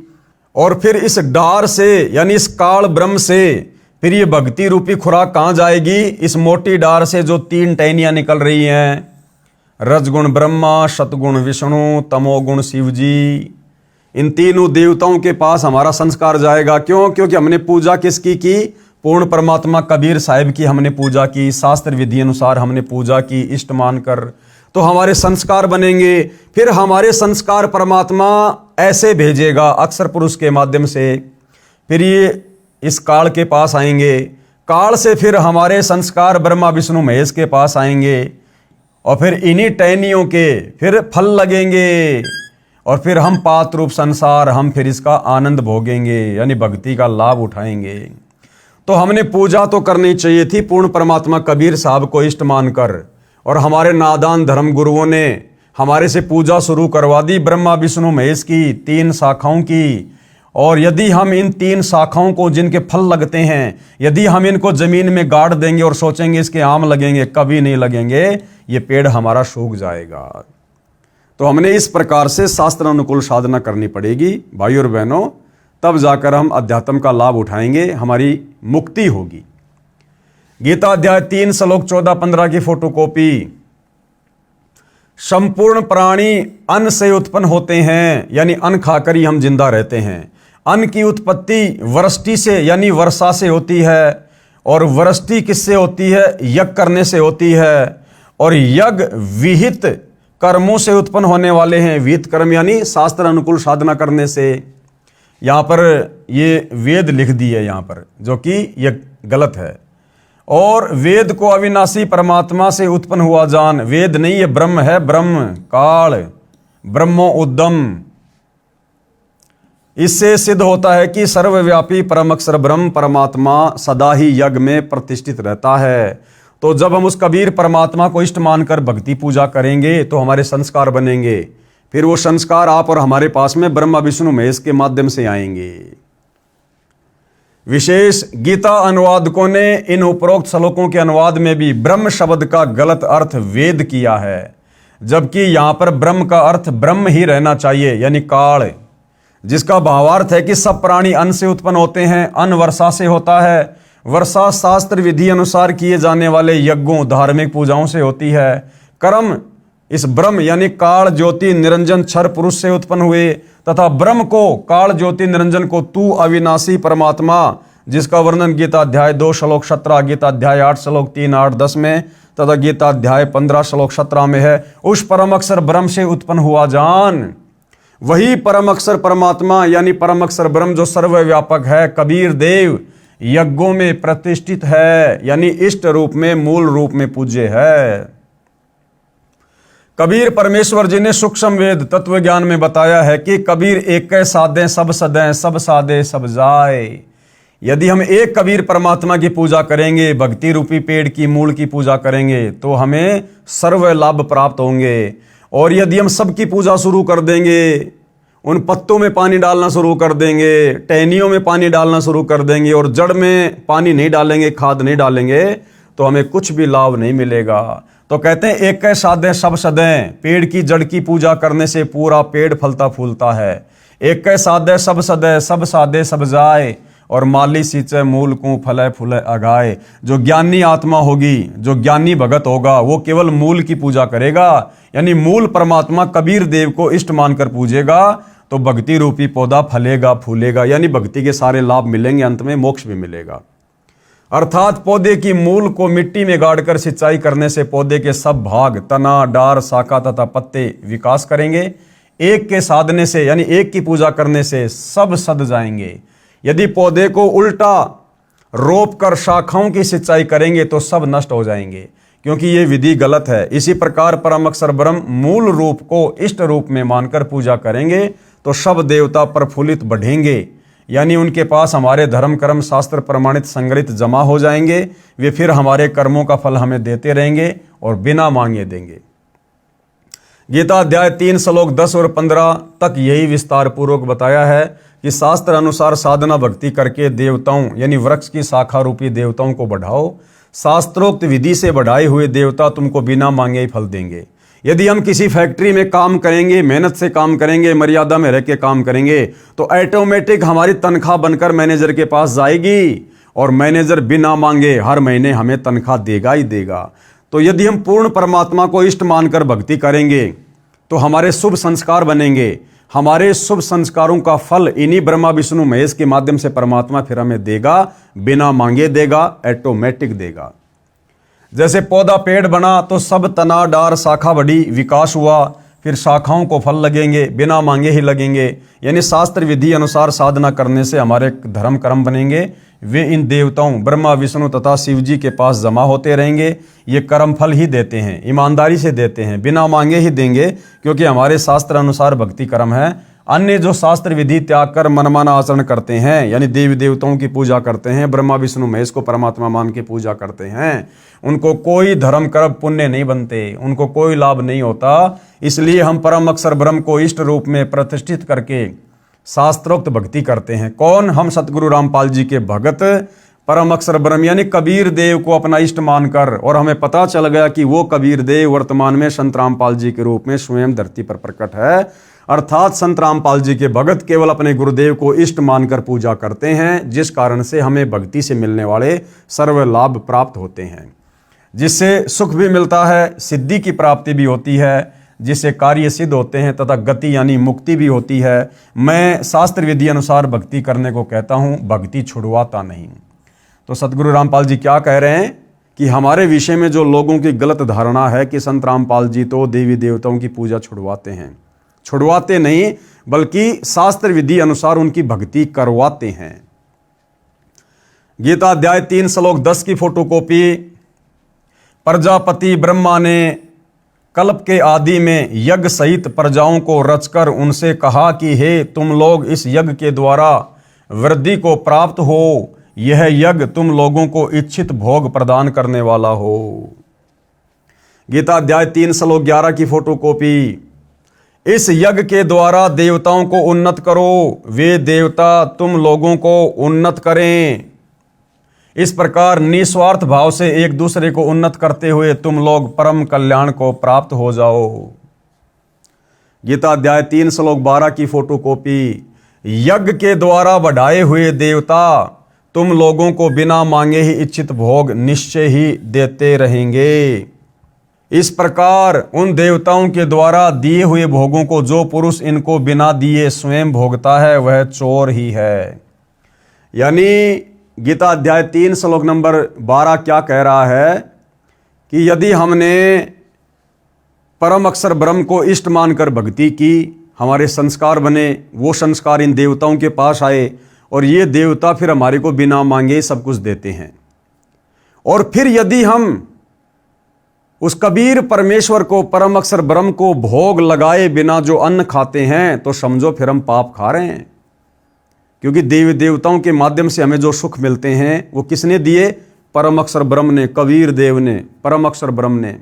और फिर इस डार से, यानी इस काल ब्रह्म से फिर ये भक्ति रूपी खुराक कहाँ जाएगी, इस मोटी डार से जो 3 टहनियां निकल रही हैं, रजगुण ब्रह्मा, सतगुण विष्णु, तमोगुण शिव जी, इन तीनों देवताओं के पास हमारा संस्कार जाएगा। क्यों? क्योंकि हमने पूजा किसकी की, पूर्ण परमात्मा कबीर साहिब की हमने पूजा की, शास्त्र विधि अनुसार हमने पूजा की, इष्ट मानकर। तो हमारे संस्कार बनेंगे, फिर हमारे संस्कार परमात्मा ऐसे भेजेगा अक्षर पुरुष के माध्यम से, फिर ये इस काल के पास आएंगे, काल से फिर हमारे संस्कार ब्रह्मा विष्णु महेश के पास आएंगे, और फिर इन्हीं टहनियों के फिर फल लगेंगे, और फिर हम पात रूप संसार, हम फिर इसका आनंद भोगेंगे, यानी भक्ति का लाभ उठाएंगे। तो हमने पूजा तो करनी चाहिए थी पूर्ण परमात्मा कबीर साहब को इष्ट मानकर, और हमारे नादान धर्म गुरुओं ने हमारे से पूजा शुरू करवा दी ब्रह्मा विष्णु महेश की 3 शाखाओं की। और यदि हम इन 3 शाखाओं को, जिनके फल लगते हैं, यदि हम इनको जमीन में गाड़ देंगे और सोचेंगे इसके आम लगेंगे, कभी नहीं लगेंगे, ये पेड़ हमारा सूख जाएगा। तो हमने इस प्रकार से शास्त्र अनुकूल साधना करनी पड़ेगी भाई और बहनों, तब जाकर हम अध्यात्म का लाभ उठाएंगे, हमारी मुक्ति होगी। गीता अध्याय 3 श्लोक 14-15 की फोटोकॉपी। संपूर्ण प्राणी अन्न से उत्पन्न होते हैं, यानी अन्न खाकर ही हम जिंदा रहते हैं। अन्न की उत्पत्ति वृष्टि से, यानी वर्षा से होती है, और वृष्टि किससे होती है, यज्ञ करने से होती है, और यज्ञ विहित कर्मों से उत्पन्न होने वाले हैं। विहित कर्म यानी शास्त्र अनुकूल साधना करने से। यहाँ पर ये वेद लिख दी है यहाँ पर, जो कि ये गलत है। और वेद को अविनाशी परमात्मा से उत्पन्न हुआ जान, वेद नहीं, ये ब्रह्म है, ब्रह्म काल, ब्रह्मो उद्दम। इससे सिद्ध होता है कि सर्वव्यापी परम अक्षर ब्रह्म परमात्मा सदा ही यज्ञ में प्रतिष्ठित रहता है। तो जब हम उस कबीर परमात्मा को इष्ट मानकर भक्ति पूजा करेंगे तो हमारे संस्कार बनेंगे, फिर वो संस्कार आप और हमारे पास में ब्रह्मा विष्णु महेश के माध्यम से आएंगे। विशेष गीता अनुवादकों ने इन उपरोक्त श्लोकों के अनुवाद में भी ब्रह्म शब्द का गलत अर्थ वेद किया है, जबकि यहां पर ब्रह्म का अर्थ ब्रह्म ही रहना चाहिए, यानी काल, जिसका भावार्थ है कि सब प्राणी अन्न से उत्पन्न होते हैं, अन्न वर्षा से होता है, वर्षा शास्त्र विधि अनुसार किए जाने वाले यज्ञों धार्मिक पूजाओं से होती है, कर्म इस ब्रह्म यानी काल ज्योति निरंजन क्षर पुरुष से उत्पन्न हुए, तथा ब्रह्म को काल ज्योति निरंजन को तू अविनाशी परमात्मा, जिसका वर्णन गीता अध्याय 2 श्लोक 17, गीता अध्याय 8 श्लोक 3, 8, 10 में तथा गीता अध्याय 15 श्लोक 17 में है, उस परम अक्षर ब्रह्म से उत्पन्न हुआ जान। वही परम अक्षर परमात्मा यानी परम अक्षर ब्रह्म जो सर्वव्यापक है, कबीर देव यज्ञों में प्रतिष्ठित है, यानी इष्ट रूप में मूल रूप में पूज्य है। कबीर परमेश्वर जी ने सूक्ष्म वेद तत्व ज्ञान में बताया है कि कबीर एक साधे सब सदें, सब साधे सब जाए। यदि हम एक कबीर परमात्मा की पूजा करेंगे, भक्ति रूपी पेड़ की मूल की पूजा करेंगे, तो हमें सर्व लाभ प्राप्त होंगे। और यदि हम सबकी पूजा शुरू कर देंगे, उन पत्तों में पानी डालना शुरू कर देंगे, टहनियों में पानी डालना शुरू कर देंगे और जड़ में पानी नहीं डालेंगे, खाद नहीं डालेंगे, तो हमें कुछ भी लाभ नहीं मिलेगा। तो कहते हैं एक साधे सब सदें, पेड़ की जड़ की पूजा करने से पूरा पेड़ फलता फूलता है। एक साधे सब सदे, सब साधे सब जाए, और माली सींचे मूल को फले फूले अगाए। जो ज्ञानी आत्मा होगी, जो ज्ञानी भगत होगा, वो केवल मूल की पूजा करेगा, यानी मूल परमात्मा कबीर देव को इष्ट मानकर पूजेगा, तो भक्ति रूपी पौधा फलेगा फूलेगा, यानी भक्ति के सारे लाभ मिलेंगे, अंत में मोक्ष भी मिलेगा। अर्थात पौधे की मूल को मिट्टी में गाड़कर सिंचाई करने से पौधे के सब भाग, तना, डार, शाखा तथा पत्ते विकास करेंगे। एक के साधने से यानी एक की पूजा करने से सब सद जाएंगे। यदि पौधे को उल्टा रोप कर शाखाओं की सिंचाई करेंगे तो सब नष्ट हो जाएंगे, क्योंकि ये विधि गलत है। इसी प्रकार परम अक्षर ब्रह्म मूल रूप को इष्ट रूप में मानकर पूजा करेंगे तो सब देवता प्रफुल्लित बढ़ेंगे, यानी उनके पास हमारे धर्म कर्म शास्त्र प्रमाणित संग्रहित जमा हो जाएंगे। वे फिर हमारे कर्मों का फल हमें देते रहेंगे और बिना मांगे देंगे। गीता अध्याय 3 श्लोक 10 और 15 तक यही विस्तार पूर्वक बताया है कि शास्त्र अनुसार साधना भक्ति करके देवताओं यानी वृक्ष की शाखा रूपी देवताओं को बढ़ाओ। शास्त्रोक्त विधि से बढ़ाए हुए देवता तुमको बिना मांगे ही फल देंगे। यदि हम किसी फैक्ट्री में काम करेंगे, मेहनत से काम करेंगे, मर्यादा में रह के काम करेंगे, तो ऑटोमेटिक हमारी तनख्वाह बनकर मैनेजर के पास जाएगी और मैनेजर बिना मांगे हर महीने हमें तनख्वाह देगा ही देगा। तो यदि हम पूर्ण परमात्मा को इष्ट मानकर भक्ति करेंगे तो हमारे शुभ संस्कार बनेंगे। हमारे शुभ संस्कारों का फल इन्हीं ब्रह्मा विष्णु महेश के माध्यम से परमात्मा फिर हमें देगा, बिना मांगे देगा, ऑटोमेटिक देगा। जैसे पौधा पेड़ बना तो सब तना, डार, शाखा बढ़ी, विकास हुआ, फिर शाखाओं को फल लगेंगे, बिना मांगे ही लगेंगे। यानी शास्त्र विधि अनुसार साधना करने से हमारे धर्म कर्म बनेंगे। वे इन देवताओं ब्रह्मा विष्णु तथा शिव जी के पास जमा होते रहेंगे। ये कर्म फल ही देते हैं, ईमानदारी से देते हैं, बिना मांगे ही देंगे, क्योंकि हमारे शास्त्र अनुसार भक्ति कर्म है। अन्य जो शास्त्र विधि त्याग कर मनमाना आचरण करते हैं, यानी देवी देवताओं की पूजा करते हैं, ब्रह्मा विष्णु महेश को परमात्मा मान के पूजा करते हैं, उनको कोई धर्म कर्म पुण्य नहीं बनते, उनको कोई लाभ नहीं होता। इसलिए हम परम अक्षर ब्रह्म को इष्ट रूप में प्रतिष्ठित करके शास्त्रोक्त भक्ति करते हैं। कौन? हम सतगुरु रामपाल जी के भगत परम अक्षर ब्रह्म यानी कबीर देव को अपना इष्ट मानकर, और हमें पता चल गया कि वो कबीर देव वर्तमान में संत रामपाल जी के रूप में स्वयं धरती पर प्रकट है। अर्थात संत रामपाल जी के भगत केवल अपने गुरुदेव को इष्ट मानकर पूजा करते हैं, जिस कारण से हमें भक्ति से मिलने वाले सर्व लाभ प्राप्त होते हैं, जिससे सुख भी मिलता है, सिद्धि की प्राप्ति भी होती है, जिससे कार्य सिद्ध होते हैं तथा गति यानी मुक्ति भी होती है। मैं शास्त्र विधि अनुसार भक्ति करने को कहता हूँ, भक्ति छुड़वाता नहीं। तो सतगुरु रामपाल जी क्या कह रहे हैं कि हमारे विषय में जो लोगों की गलत धारणा है कि संत रामपाल जी तो देवी देवताओं की पूजा छुड़वाते हैं, छुड़वाते नहीं बल्कि शास्त्र विधि अनुसार उनकी भक्ति करवाते हैं। गीता अध्याय 3 श्लोक 10 की फोटोकॉपी प्रजापति ब्रह्मा ने कल्प के आदि में यज्ञ सहित प्रजाओं को रचकर उनसे कहा कि हे तुम लोग इस यज्ञ के द्वारा वृद्धि को प्राप्त हो, यह यज्ञ तुम लोगों को इच्छित भोग प्रदान करने वाला हो। गीता अध्याय 3 श्लोक 11 की फोटोकॉपी। इस यज्ञ के द्वारा देवताओं को उन्नत करो, वे देवता तुम लोगों को उन्नत करें। इस प्रकार निस्वार्थ भाव से एक दूसरे को उन्नत करते हुए तुम लोग परम कल्याण को प्राप्त हो जाओ। गीता अध्याय 3 श्लोक 12 की फोटोकॉपी। यज्ञ के द्वारा बढ़ाए हुए देवता तुम लोगों को बिना मांगे ही इच्छित भोग निश्चय ही देते रहेंगे। इस प्रकार उन देवताओं के द्वारा दिए हुए भोगों को जो पुरुष इनको बिना दिए स्वयं भोगता है वह चोर ही है। यानी गीता अध्याय 3 श्लोक नंबर 12 क्या कह रहा है कि यदि हमने परम अक्षर ब्रह्म को इष्ट मानकर भक्ति की, हमारे संस्कार बने, वो संस्कार इन देवताओं के पास आए और ये देवता फिर हमारे को बिना मांगे सब कुछ देते हैं। और फिर यदि हम उस कबीर परमेश्वर को, परम अक्षर ब्रह्म को भोग लगाए बिना जो अन्न खाते हैं तो समझो फिर हम पाप खा रहे हैं। क्योंकि देवी देवताओं के माध्यम से हमें जो सुख मिलते हैं वो किसने दिए? परम अक्षर ब्रह्म ने, कबीर देव ने, परम अक्षर ब्रह्म ने।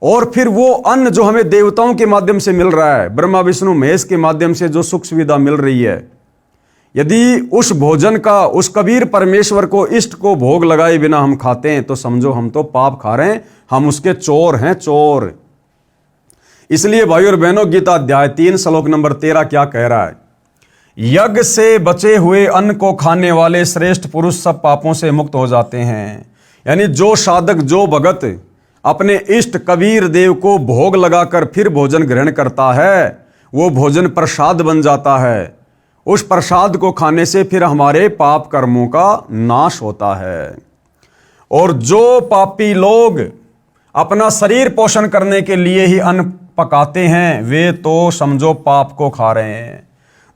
और फिर वो अन्न जो हमें देवताओं के माध्यम से मिल रहा है, ब्रह्मा विष्णु महेश के माध्यम से जो सुख सुविधा मिल रही है, यदि उस भोजन का उस कबीर परमेश्वर को, इष्ट को भोग लगाए बिना हम खाते हैं तो समझो हम तो पाप खा रहे हैं, हम उसके चोर हैं, चोर। इसलिए भाइयों और बहनों, गीता अध्याय 3 श्लोक नंबर 13 क्या कह रहा है? यज्ञ से बचे हुए अन्न को खाने वाले श्रेष्ठ पुरुष सब पापों से मुक्त हो जाते हैं। यानी जो साधक, जो भगत अपने इष्ट कबीर देव को भोग लगाकर फिर भोजन ग्रहण करता है, वो भोजन प्रसाद बन जाता है। उस प्रसाद को खाने से फिर हमारे पाप कर्मों का नाश होता है। और जो पापी लोग अपना शरीर पोषण करने के लिए ही अन्न पकाते हैं, वे तो समझो पाप को खा रहे हैं।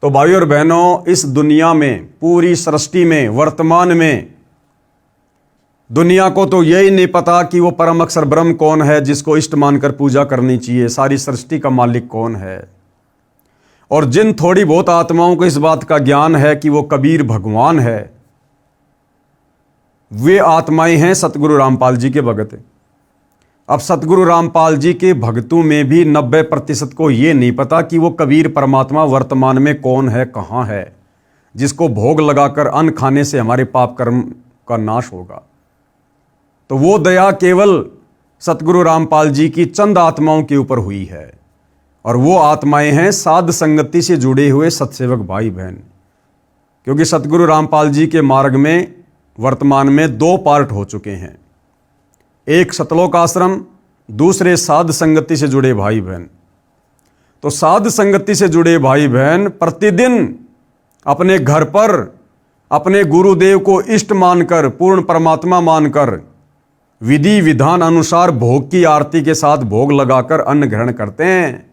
तो भाइयों और बहनों, इस दुनिया में, पूरी सृष्टि में, वर्तमान में दुनिया को तो यही नहीं पता कि वो परम अक्षर ब्रह्म कौन है जिसको इष्ट मानकर पूजा करनी चाहिए, सारी सृष्टि का मालिक कौन है। और जिन थोड़ी बहुत आत्माओं को इस बात का ज्ञान है कि वो कबीर भगवान है, वे आत्माएं हैं सतगुरु रामपाल जी के भगत। अब सतगुरु रामपाल जी के भक्तों में भी 90% को ये नहीं पता कि वो कबीर परमात्मा वर्तमान में कौन है, कहाँ है, जिसको भोग लगाकर अन्न खाने से हमारे पाप कर्म का नाश होगा। तो वो दया केवल सतगुरु रामपाल जी की चंद आत्माओं के ऊपर हुई है। और वो आत्माएं हैं साध संगति से जुड़े हुए सत्सेवक भाई बहन। क्योंकि सतगुरु रामपाल जी के मार्ग में वर्तमान में 2 पार्ट हो चुके हैं, एक सतलोक आश्रम, दूसरे साध संगति से जुड़े भाई बहन। तो साध संगति से जुड़े भाई बहन प्रतिदिन अपने घर पर अपने गुरुदेव को इष्ट मानकर, पूर्ण परमात्मा मानकर, विधि विधान अनुसार भोग की आरती के साथ भोग लगाकर अन्न ग्रहण करते हैं।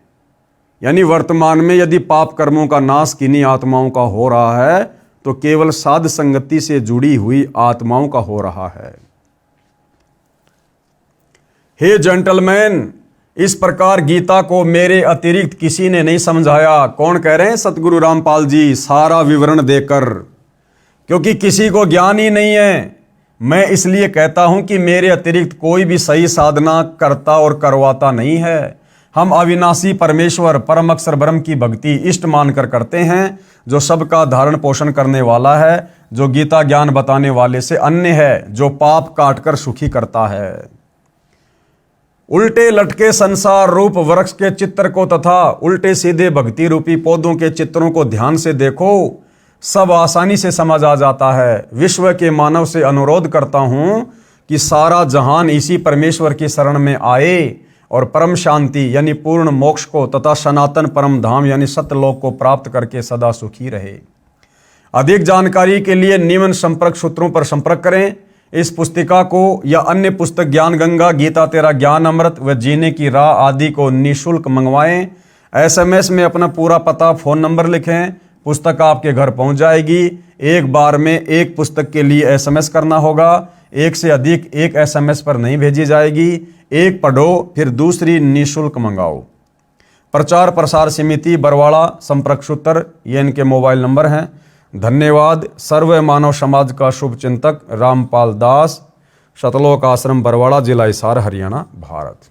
यानी वर्तमान में यदि पाप कर्मों का नाश किन्हीं आत्माओं का हो रहा है तो केवल साध संगति से जुड़ी हुई आत्माओं का हो रहा है। हे जेंटलमैन, इस प्रकार गीता को मेरे अतिरिक्त किसी ने नहीं समझाया। कौन कह रहे हैं? सतगुरु रामपाल जी, सारा विवरण देकर। क्योंकि किसी को ज्ञान ही नहीं है। मैं इसलिए कहता हूं कि मेरे अतिरिक्त कोई भी सही साधना करता और करवाता नहीं है। हम अविनाशी परमेश्वर परम अक्षर ब्रह्म की भक्ति इष्ट मानकर करते हैं, जो सबका धारण पोषण करने वाला है, जो गीता ज्ञान बताने वाले से अन्य है, जो पाप काटकर सुखी करता है। उल्टे लटके संसार रूप वृक्ष के चित्र को तथा उल्टे सीधे भक्ति रूपी पौधों के चित्रों को ध्यान से देखो, सब आसानी से समझ आ जाता है। विश्व के मानव से अनुरोध करता हूं कि सारा जहान इसी परमेश्वर की शरण में आए और परम शांति यानी पूर्ण मोक्ष को तथा सनातन परम धाम यानी सत्यलोक को प्राप्त करके सदा सुखी रहे। अधिक जानकारी के लिए निम्न संपर्क सूत्रों पर संपर्क करें। इस पुस्तिका को या अन्य पुस्तक ज्ञान गंगा, गीता तेरा ज्ञान अमृत व जीने की राह आदि को निःशुल्क मंगवाएं। SMS में अपना पूरा पता, फ़ोन नंबर लिखें, पुस्तक आपके घर पहुंच जाएगी। एक बार में एक पुस्तक के लिए SMS करना होगा, एक से अधिक एक SMS पर नहीं भेजी जाएगी। एक पढ़ो फिर दूसरी निःशुल्क मंगाओ। प्रचार प्रसार समिति बरवाड़ा, संपर्क सूत्र ये इनके मोबाइल नंबर हैं। धन्यवाद। सर्व मानव समाज का शुभ चिंतक रामपाल दास, शतलोक आश्रम बरवाड़ा, जिला हिसार, हरियाणा, भारत।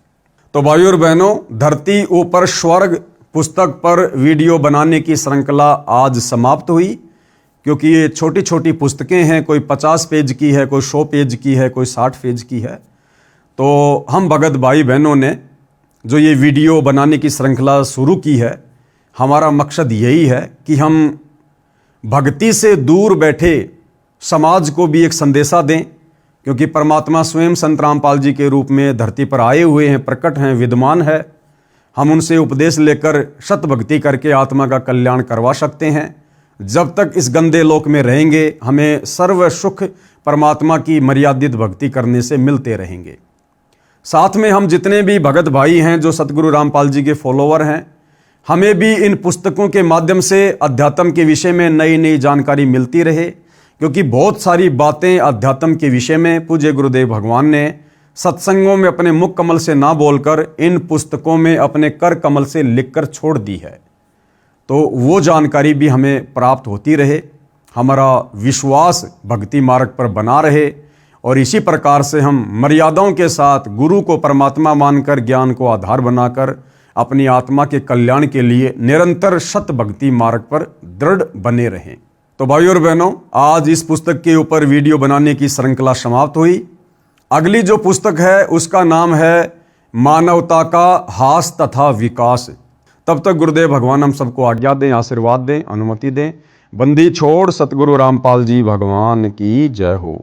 तो भाइयों और बहनों, धरती ऊपर स्वर्ग पुस्तक पर वीडियो बनाने की श्रृंखला आज समाप्त हुई, क्योंकि ये छोटी छोटी पुस्तकें हैं, कोई 50 पेज की है, कोई 100 पेज की है, कोई 60 पेज की है। तो हम भगत भाई बहनों ने जो ये वीडियो बनाने की श्रृंखला शुरू की है, हमारा मकसद यही है कि हम भक्ति से दूर बैठे समाज को भी एक संदेशा दें, क्योंकि परमात्मा स्वयं संत रामपाल जी के रूप में धरती पर आए हुए हैं, प्रकट हैं, विद्यमान है। हम उनसे उपदेश लेकर सत भक्ति करके आत्मा का कल्याण करवा सकते हैं। जब तक इस गंदे लोक में रहेंगे, हमें सर्व सुख परमात्मा की मर्यादित भक्ति करने से मिलते रहेंगे। साथ में हम जितने भी भगत भाई हैं जो सतगुरु रामपाल जी के फॉलोवर हैं, हमें भी इन पुस्तकों के माध्यम से अध्यात्म के विषय में नई नई जानकारी मिलती रहे, क्योंकि बहुत सारी बातें अध्यात्म के विषय में पूज्य गुरुदेव भगवान ने सत्संगों में अपने मुख कमल से ना बोलकर इन पुस्तकों में अपने कर कमल से लिखकर छोड़ दी है। तो वो जानकारी भी हमें प्राप्त होती रहे, हमारा विश्वास भक्ति मार्ग पर बना रहे, और इसी प्रकार से हम मर्यादाओं के साथ गुरु को परमात्मा मानकर, ज्ञान को आधार बनाकर अपनी आत्मा के कल्याण के लिए निरंतर सत भक्ति मार्ग पर दृढ़ बने रहें। तो भाइयों और बहनों, आज इस पुस्तक के ऊपर वीडियो बनाने की श्रृंखला समाप्त हुई। अगली जो पुस्तक है उसका नाम है मानवता का हास तथा विकास। तब तक गुरुदेव भगवान हम सबको आज्ञा दें, आशीर्वाद दें, अनुमति दें। बंदी छोड़ सतगुरु रामपाल जी भगवान की जय हो।